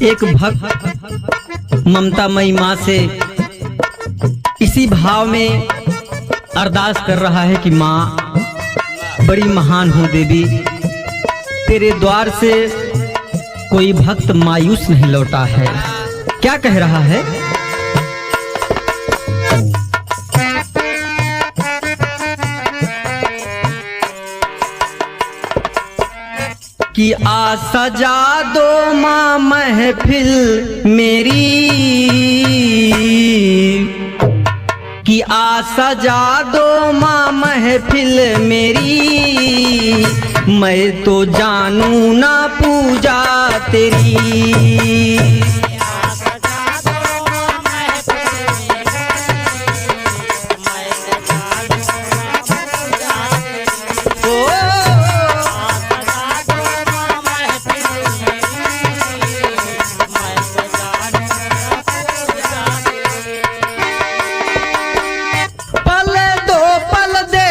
एक भक्त ममतामयी माँ से इसी भाव में अरदास कर रहा है कि माँ बड़ी महान हो देवी, तेरे द्वार से कोई भक्त मायूस नहीं लौटा है। क्या कह रहा है? कि आ सजा दो माँ महफिल मेरी, कि आ सजा दो माँ महफिल मेरी, मैं तो जानू ना पूजा तेरी।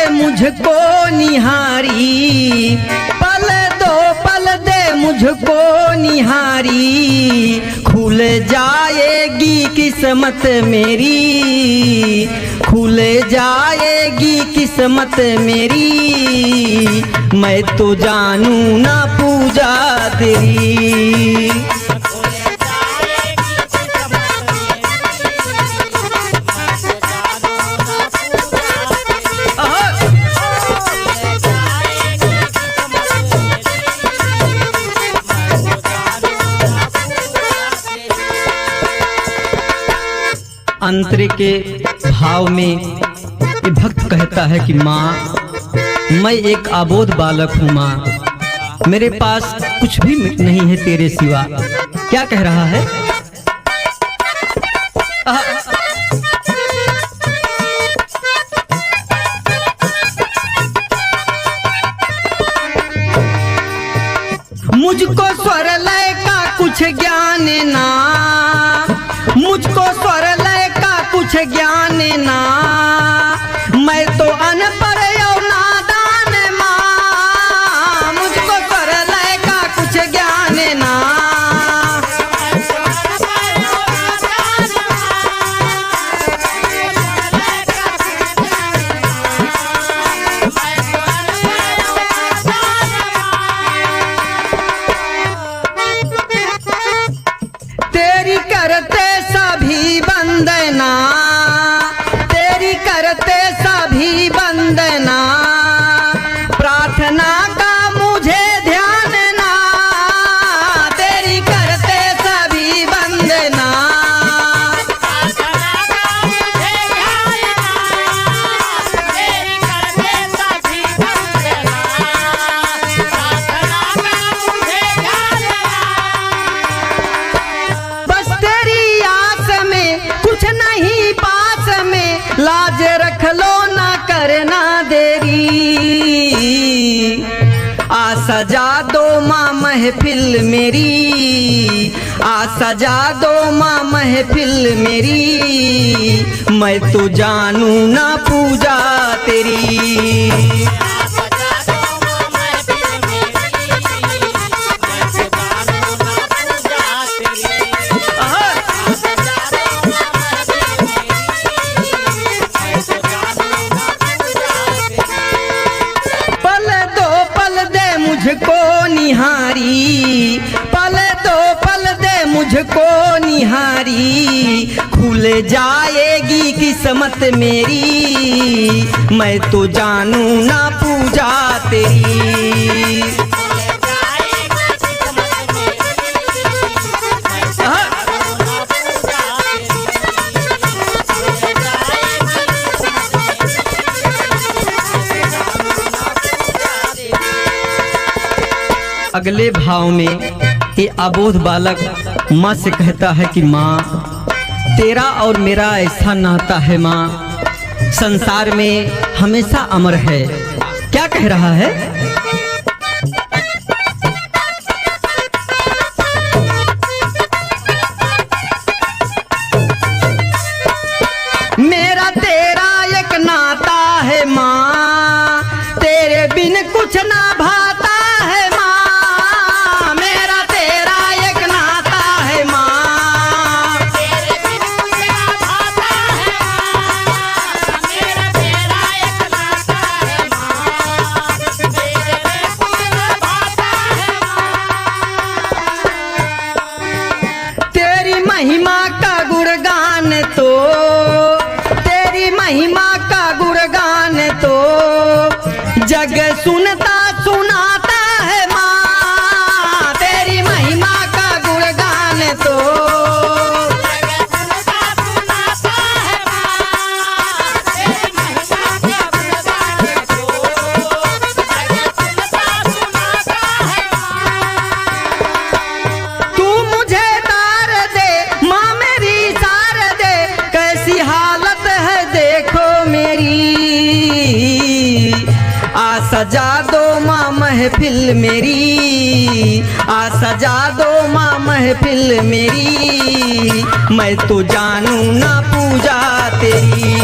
मुझको निहारी, पल दो पल दे मुझको निहारी, खुल जाएगी किस्मत मेरी, खुल जाएगी किस्मत मेरी, मैं तो जानू ना पूजा तेरी। अंतर के भाव में ये भक्त कहता है कि माँ मैं एक अबोध बालक हूँ माँ, मेरे पास कुछ भी नहीं है तेरे सिवा। क्या कह रहा है? मुझको स्वर लय का कुछ ज्ञान ना, मुझको स्वर लय का कुछ ज्ञान ना, मैं तो अनपढ़ और नादान माँ, मुझको स्वर लय का कुछ ज्ञान ना। तेरी करते सभी वंदना, तेरी करते सभी वंदना, प्रार्थना का मुझे ध्यान ना, तेरी करते सभी वंदना। लाज रख लो ना करना देरी, आ सजा दो माँ महफिल मेरी, आ सजा दो माँ महफिल मेरी, मैं तो जानू ना पूजा तेरी। मुझको निहारी, पल दो पल दे मुझको निहारी, खुल जाएगी किस्मत मेरी, मैं तो जानू ना पूजा तेरी। अगले भाव में ये अबोध बालक माँ से कहता है कि माँ तेरा और मेरा ऐसा नाता है माँ, संसार में हमेशा अमर है। क्या कह रहा है? मेरा तेरा एक नाता है माँ, तेरे बिन कुछ ना भाता है माँ, मेरा तेरा एक नाता है माँ। सजा दो माँ महफिल मेरी, आ सजा दो माँ महफिल मेरी, मैं तो जानू ना पूजा तेरी।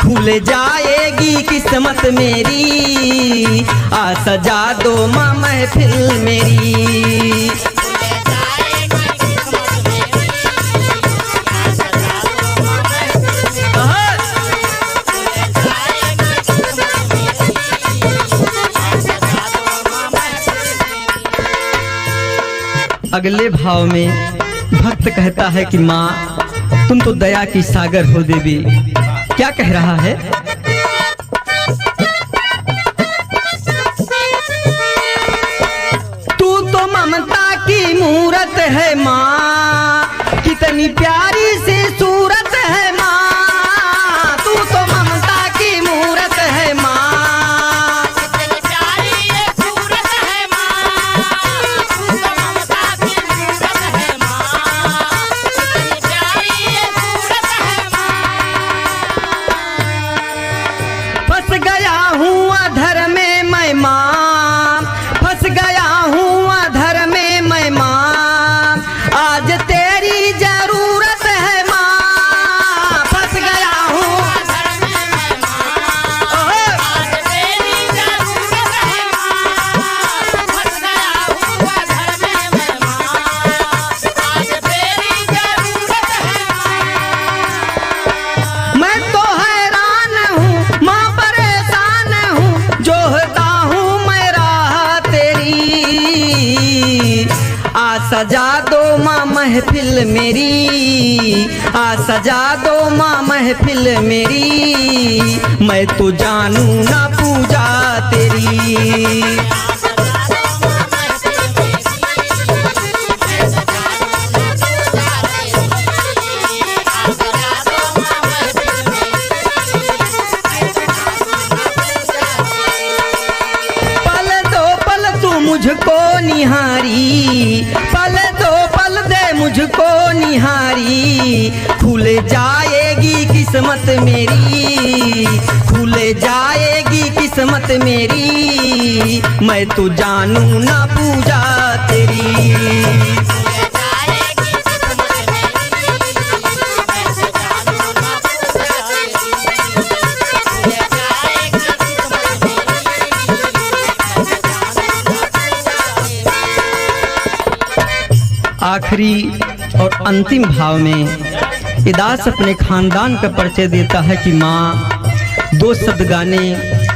खुल जाएगी किस्मत मेरी, आ सजा दो माँ महफिल मेरी। अगले भाव में भक्त कहता है कि माँ तुम तो दया की सागर हो देवी। क्या कह रहा है? तू तो ममता की मूरत है माँ, कितनी प्यारी सी सूरत है माँ। तू तो ममता की मूरत है माँ, सजा दो माँ महफिल मेरी, आ सजा दो माँ महफिल मेरी, मैं तो जानू ना पूजा तेरी। मुझको निहारी, पल दो पल दे मुझको निहारी, खुल जाएगी किस्मत मेरी, खुल जाएगी किस्मत मेरी, मैं तो जानू ना पूजा तेरी। आखिरी और अंतिम भाव में इदास अपने खानदान का परिचय देता है कि माँ दो शब्द गाने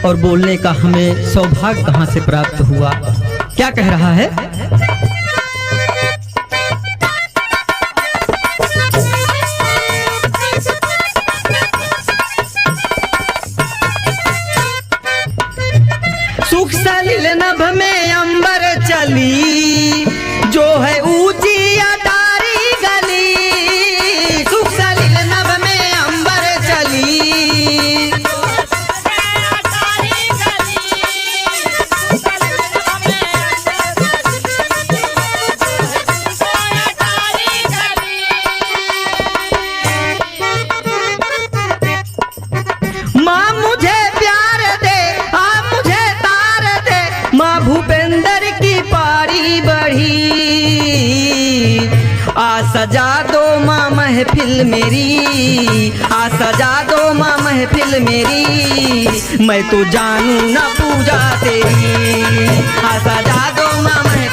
और बोलने का हमें सौभाग्य कहाँ से प्राप्त हुआ। क्या कह रहा है? सुख सलिल नभ में अंबर चली, जो है ऊंची अटारी गली। सुख सलिल नभ में अंबर चली, माँ मुझे प्यार दे, आप मुझे तार दे, माँ भूपेंद्र की पारी बढ़ी, आ सजा दो माँ महफिल मेरी, आ सजा दो माँ महफिल मेरी, मैं तो जानू ना पूजा तेरी, आ सजा दो माँ महफिल